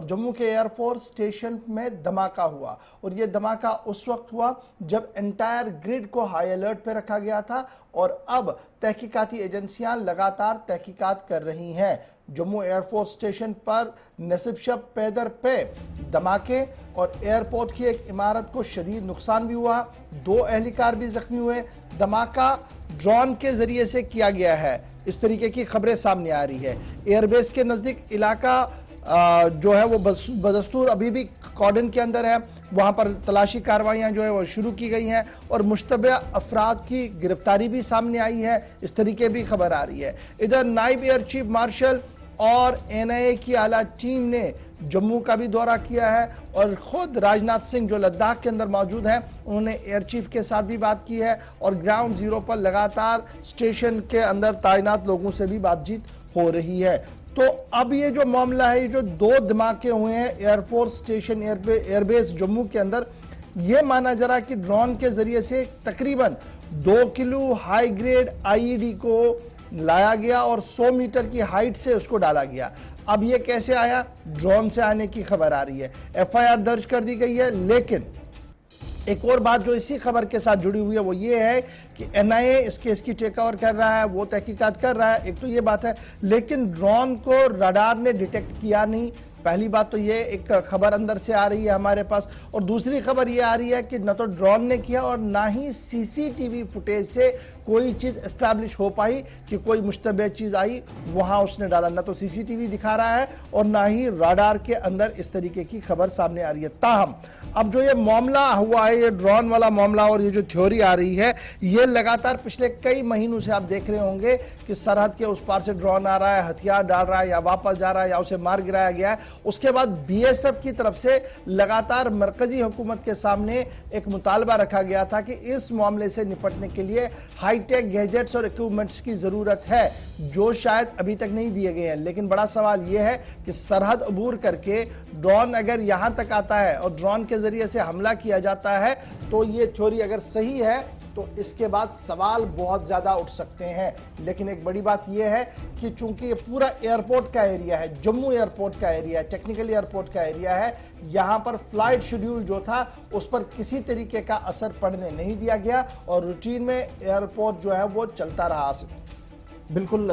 और जम्मू के air force station में धमाका हुआ। और यह धमाका उस वक्त हुआ जब एंटायर ग्रिड को हाई अलर्ट पे रखा गया था और अब तहकीकाती एजेंसियां लगातार तहकीकात कर रही हैं। जम्मू एयरफोर्स स्टेशन पर नसीब शब पैदर पे धमाके और एयरपोर्ट की एक इमारत को शदीद नुकसान भी हुआ, 2 एहलकार भी जख्मी हुए। धमाका ड्रोन के जरिए से किया गया है, इस तरीके की खबरें सामने आ रही है। एयरबेस के नजदीक इलाका जो है वो बदस्तूर अभी भी कॉर्डन के अंदर है, वहां पर तलाशी कार्रवाइयां जो है वो शुरू की गई हैं और मुश्तबा अफराद की गिरफ्तारी भी सामने आई है, इस तरीके भी खबर आ रही है। इधर नायब एयर चीफ मार्शल और NIA की आला टीम ने जम्मू का भी दौरा किया है और खुद राजनाथ सिंह जो लद्दाख के अंदर मौजूद हैं, उन्होंने एयर चीफ के साथ भी बात की है और ग्राउंड जीरो पर लगातार स्टेशन के अंदर तैनात लोगों से भी बातचीत हो रही है। तो अब ये जो मामला है, ये जो 2 धमाके हुए हैं एयरफोर्स स्टेशन एयरबेस जम्मू के अंदर, ये माना जा रहा है कि ड्रोन के जरिए से तकरीबन 2 किलो हाई ग्रेड IED को लाया गया और 100 मीटर की हाइट से उसको डाला गया। अब ये कैसे आया, ड्रोन से आने की खबर आ रही है। FIR दर्ज कर दी गई है, लेकिन एक और बात जो इसी खबर के साथ जुड़ी हुई है वो ये है कि NIA इस केस की टेक ओवर कर रहा है, वो तहकीकात कर रहा है, एक तो ये बात है, लेकिन ड्रोन को रडार ने डिटेक्ट किया नहीं। पहली बात तो ये एक खबर अंदर से आ रही है हमारे पास, और दूसरी खबर ये आ रही है कि न तो ड्रोन ने किया और ना ही CCTV फुटेज से कोई चीज एस्टैब्लिश हो पाई कि कोई मुश्तबह चीज आई वहां उसने डाला। ना तो CCTV दिखा रहा है और ना ही रडार के अंदर इस तरीके की खबर सामने आ रही है। ताहम अब जो ये मामला हुआ है, ये ड्रोन वाला मामला और ये जो थ्योरी आ रही है, ये लगातार पिछले कई महीनों से आप देख रहे होंगे कि सरहद के उस पार से ड्रोन आ रहा है, हथियार डाल रहा है या वापस जा रहा है या उसे मार गिराया गया है। उसके बाद BSF की तरफ से लगातार मरकजी हुकूमत के सामने एक मुतालबा रखा गया था कि इस मामले से निपटने के लिए हाईटेक गैजेट्स और इक्विपमेंट्स की जरूरत है, जो शायद अभी तक नहीं दिए गए हैं। लेकिन बड़ा सवाल यह है कि सरहद अबूर करके ड्रोन अगर यहां तक आता है और ड्रोन के जरिए से हमला किया जाता है, तो ये थ्योरी अगर सही है तो इसके बाद सवाल बहुत ज्यादा उठ सकते हैं। लेकिन एक बड़ी बात यह है कि चूंकि ये पूरा एयरपोर्ट का एरिया है, जम्मू एयरपोर्ट का एरिया है, टेक्निकल एयरपोर्ट का एरिया है, यहां पर फ्लाइट शेड्यूल जो था उस पर किसी तरीके का असर पड़ने नहीं दिया गया और रूटीन में एयरपोर्ट जो है वो चलता रहा। बिल्कुल,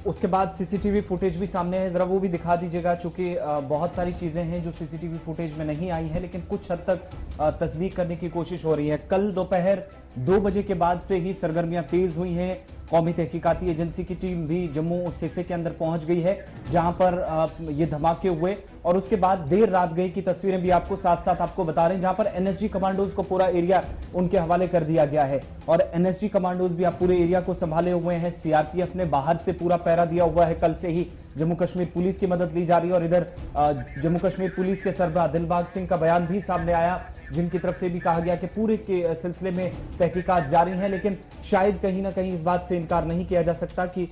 उसके बाद CCTV फुटेज भी सामने है, जरा वो भी दिखा दीजिएगा, चूंकि बहुत सारी चीजें हैं जो CCTV फुटेज में नहीं आई है, लेकिन कुछ हद तक तस्दीक करने की कोशिश हो रही है। कल दोपहर 2 बजे के बाद से ही सरगर्मियां तेज हुई हैं। कौमी तहकीकाती एजेंसी की टीम भी जम्मू उस हिस्से के अंदर पहुंच गई है जहां पर ये धमाके हुए, और उसके बाद देर रात गई की तस्वीरें भी आपको साथ साथ आपको बता रहे हैं, जहां पर NSG कमांडोज को पूरा एरिया उनके हवाले कर दिया गया है और NSG कमांडोज भी आप पूरे एरिया को संभाले हुए हैं। CRPF ने बाहर से पूरा पैरा दिया हुआ है, कल से ही जम्मू कश्मीर पुलिस की मदद ली जा रही है। और इधर जम्मू कश्मीर पुलिस के सरबराह दिलबाग सिंह का बयान भी सामने आया, जिनकी तरफ से भी कहा गया कि पूरे के सिलसिले में तहकीकात जारी है, लेकिन शायद कहीं ना कहीं इस बात से इनकार नहीं किया जा सकता कि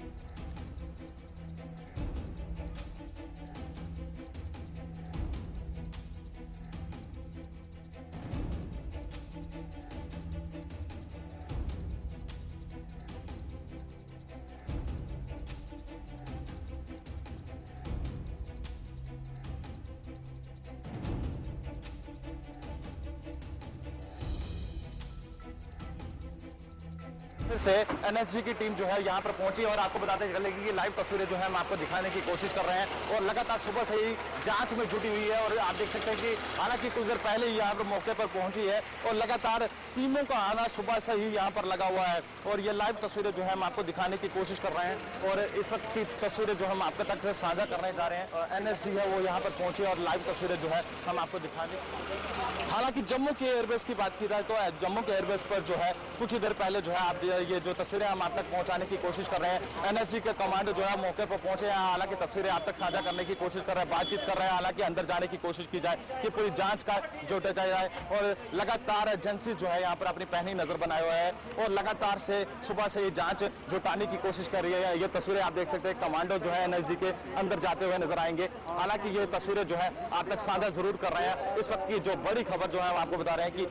फिर से NSG की टीम जो है यहाँ पर पहुंची और आपको बताते चले कि लाइव तस्वीरें जो है हम आपको दिखाने की कोशिश कर रहे हैं और लगातार सुबह से ही जांच में जुटी हुई है। और आप देख सकते हैं कि हालांकि कुछ देर पहले ही यहाँ पर मौके पर पहुंची है और लगातार टीमों का आना सुबह से ही यहाँ पर लगा हुआ है और ये लाइव तस्वीरें जो है हम आपको दिखाने की कोशिश कर रहे हैं। और इस वक्त की तस्वीरें जो हम आपके तक साझा करने जा रहे हैं और NSG है वो यहाँ पर पहुंची और लाइव तस्वीरें जो है हम आपको दिखाने। हालांकि जम्मू के एयरबेस की बात की जाए तो जम्मू के एयरबेस पर जो है कुछ ही देर पहले जो है आप ये जो तस्वीरें हम आप तक पहुंचाने की कोशिश कर रहे हैं। NSG के कमांडो जो है मौके पर पहुंचे हैं, हालांकि तस्वीरें आप तक साझा करने की कोशिश कर रहे हैं, बातचीत कर रहे हैं, हालांकि अंदर जाने की कोशिश की जाए कि पूरी जांच का जोटा जाए और लगातार एजेंसी जो है है यहाँ पर अपनी पैनी नजर बनाए हुआ है और लगातार से सुबह से ये जांच जुटाने की कोशिश कर रही है। ये तस्वीरें आप देख सकते हैं, कमांडो जो है एनएसजी के अंदर जाते हुए नजर आएंगे। हालांकि ये तस्वीरें जो है आप तक साझा जरूर कर रहे हैं। इस वक्त की जो बड़ी खबर जो है आपको बता रहे हैं कि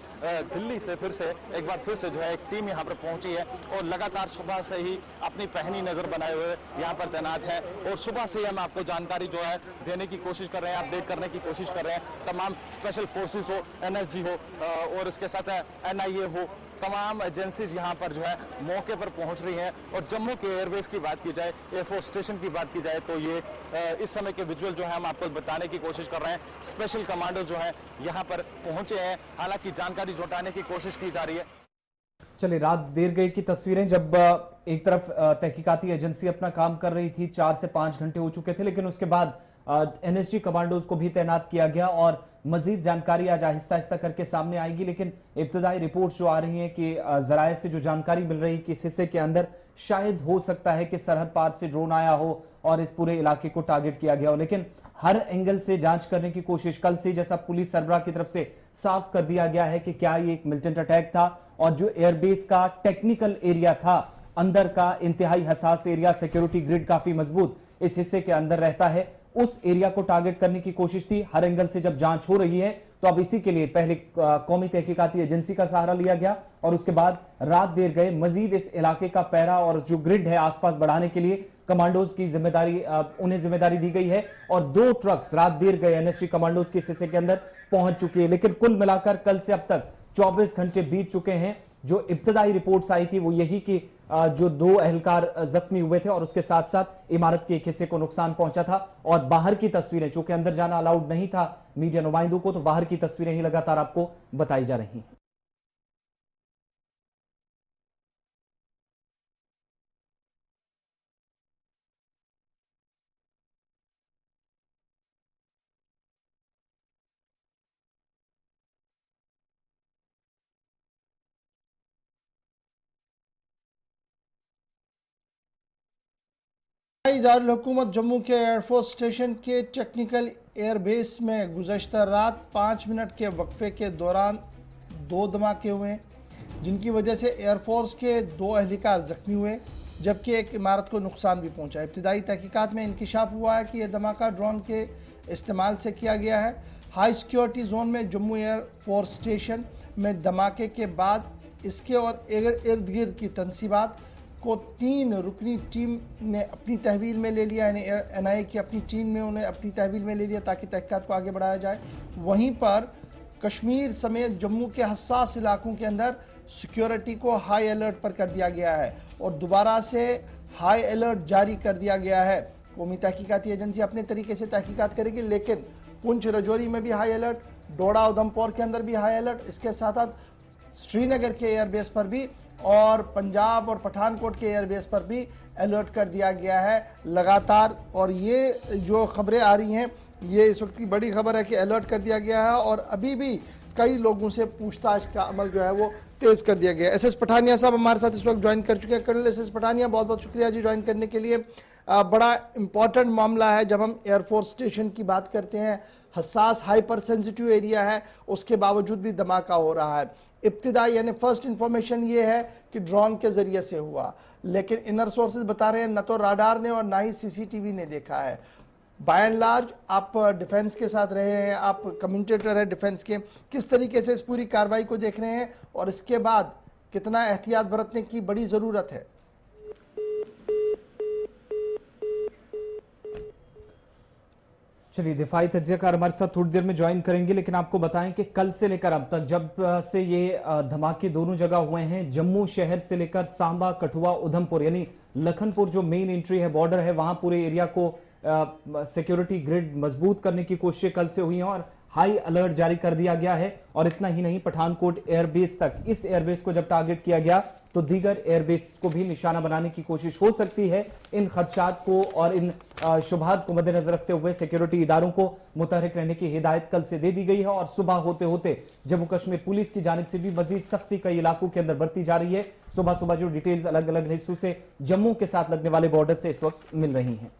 दिल्ली से फिर से एक बार फिर से जो है एक टीम यहाँ पर पहुंची है और लगातार सुबह से ही अपनी पहनी नजर बनाए हुए यहाँ पर तैनात है और सुबह से ही हम आपको जानकारी जो है देने की कोशिश कर रहे हैं, अपडेट करने की कोशिश कर रहे हैं। तमाम स्पेशल फोर्सेस हो, एनएसजी हो और इसके साथ एनआईए हो, तमाम एजेंसीज यहाँ पर जो है मौके पर पहुंच रही हैं। और जम्मू के एयरबेस की बात की जाए, एयरफोर्स स्टेशन की बात की जाए तो ये इस समय के विजुअल जो है हम आपको बताने की कोशिश कर रहे हैं। स्पेशल कमांडो जो है यहाँ पर पहुंचे हैं, हालांकि जानकारी जुटाने की कोशिश की जा रही है। चलिए, रात देर गई की तस्वीरें, जब एक तरफ तहकीकाती एजेंसी अपना काम कर रही थी, 4 से 5 घंटे हो चुके थे, लेकिन उसके बाद एनएसजी कमांडोज को भी तैनात किया गया और मजीद जानकारी आज आहिस्ता आहिस्ता करके सामने आएगी। लेकिन इब्तदाई रिपोर्ट जो आ रही है कि जराये से जो जानकारी मिल रही है कि इस हिस्से के अंदर शायद हो सकता है कि सरहद पार से ड्रोन आया हो और इस पूरे इलाके को टारगेट किया गया हो। लेकिन हर एंगल से जांच करने की कोशिश कल से, जैसा पुलिस सरबराह की तरफ से साफ कर दिया गया है कि क्या ये एक मिलिटेंट अटैक था और जो एयरबेस का टेक्निकल एरिया था, अंदर का इंतहाई हसास एरिया, सिक्योरिटी ग्रिड काफी मजबूत इस हिस्से के अंदर रहता है, उस एरिया को टारगेट करने की कोशिश थी। हर एंगल से जब जांच हो रही है तो अब इसी के लिए पहले कौमी तहकीकाती एजेंसी का सहारा लिया गया और उसके बाद रात देर गए मजीद इस इलाके का पैरा और जो ग्रिड है आसपास बढ़ाने के लिए कमांडोज की जिम्मेदारी, उन्हें जिम्मेदारी दी गई है और 2 ट्रक्स रात देर गए एनएसजी कमांडोज के इस हिस्से के अंदर पहुंच चुकी है। लेकिन कुल मिलाकर कल से अब तक 24 घंटे बीत चुके हैं। जो इब्तदाई रिपोर्ट्स आई थी वो यही कि जो 2 एहलकार जख्मी हुए थे और उसके साथ साथ इमारत के एक हिस्से को नुकसान पहुंचा था। और बाहर की तस्वीरें, चूंकि अंदर जाना अलाउड नहीं था मीडिया नुमाइंदों को, तो बाहर की तस्वीरें ही लगातार आपको बताई जा रही हैं। दारुल हुकूमत जम्मू के एयरफोर्स स्टेशन के टेक्निकल एयरबेस में गुज़श्ता रात 5 मिनट के वक्फे के दौरान 2 धमाके हुए, जिनकी वजह से एयरफोर्स के 2 एहलकार जख्मी हुए, जबकि एक इमारत को नुकसान भी पहुंचा। इब्तिदाई तहकीकात में इंकिशाफ हुआ है कि यह धमाका ड्रोन के इस्तेमाल से किया गया है। हाई सिक्योरिटी जोन में जम्मू एयरफोर्स स्टेशन में धमाके के बाद इसके और इर्द गिर्द की तनसीबात को 3 रुकनी टीम ने अपनी तहवील में ले लिया, यानी एनआईए की अपनी टीम में उन्हें अपनी तहवील में ले लिया ताकि तहकीकात को आगे बढ़ाया जाए। वहीं पर कश्मीर समेत जम्मू के हसास इलाकों के अंदर सिक्योरिटी को हाई अलर्ट पर कर दिया गया है और दोबारा से हाई अलर्ट जारी कर दिया गया है। कौमी तहकीकाती एजेंसी अपने तरीके से तहकीकात करेगी, लेकिन पुंछ राजौरी में भी हाई अलर्ट, डोडा उधमपुर के अंदर भी हाई अलर्ट, इसके साथ साथ श्रीनगर के एयरबेस पर भी और पंजाब और पठानकोट के एयरबेस पर भी अलर्ट कर दिया गया है लगातार। और ये जो खबरें आ रही हैं, ये इस वक्त की बड़ी खबर है कि अलर्ट कर दिया गया है और अभी भी कई लोगों से पूछताछ का अमल जो है वो तेज कर दिया गया है। एसएस पठानिया साहब हमारे साथ इस वक्त ज्वाइन कर चुके हैं। कर्नल एसएस पठानिया, बहुत बहुत शुक्रिया जी ज्वाइन करने के लिए। बड़ा इंपॉर्टेंट मामला है जब हम एयरफोर्स स्टेशन की बात करते हैं, हसास हाइपर सेंसिटिव एरिया है, उसके बावजूद भी धमाका हो रहा है। इब्तिदाई यानी फर्स्ट इंफॉर्मेशन ये है कि ड्रोन के जरिए से हुआ, लेकिन इनर सोर्सेज बता रहे हैं न तो राडार ने और ना ही सीसीटीवी ने देखा है। बाय एंड लार्ज आप डिफेंस के साथ रहे हैं, आप कमेंटेटर हैं डिफेंस के, किस तरीके से इस पूरी कार्रवाई को देख रहे हैं और इसके बाद कितना एहतियात बरतने की बड़ी जरूरत है? चलिए, दिफाई तज्जियाकार हमारे साथ थोड़ी देर में ज्वाइन करेंगे, लेकिन आपको बताएं कि कल से लेकर अब तक जब से ये धमाके दोनों जगह हुए हैं, जम्मू शहर से लेकर सांबा, कठुआ, उधमपुर यानी लखनपुर जो मेन एंट्री है, बॉर्डर है, वहां पूरे एरिया को सिक्योरिटी ग्रिड मजबूत करने की कोशिशें कल से हुई हैं और हाई अलर्ट जारी कर दिया गया है। और इतना ही नहीं, पठानकोट एयरबेस तक, इस एयरबेस को जब टारगेट किया गया तो दीगर एयरबेस को भी निशाना बनाने की कोशिश हो सकती है। इन खदशात को और इन शुबहात को मद्देनजर रखते हुए सिक्योरिटी इदारों को मुतहरिक रहने की हिदायत कल से दे दी गई है और सुबह होते होते जम्मू कश्मीर पुलिस की जानिब से भी मजीद सख्ती कई इलाकों के अंदर बरती जा रही है। सुबह सुबह जो डिटेल्स अलग अलग हिस्सों से जम्मू के साथ लगने वाले बॉर्डर से इस वक्त मिल रही हैं।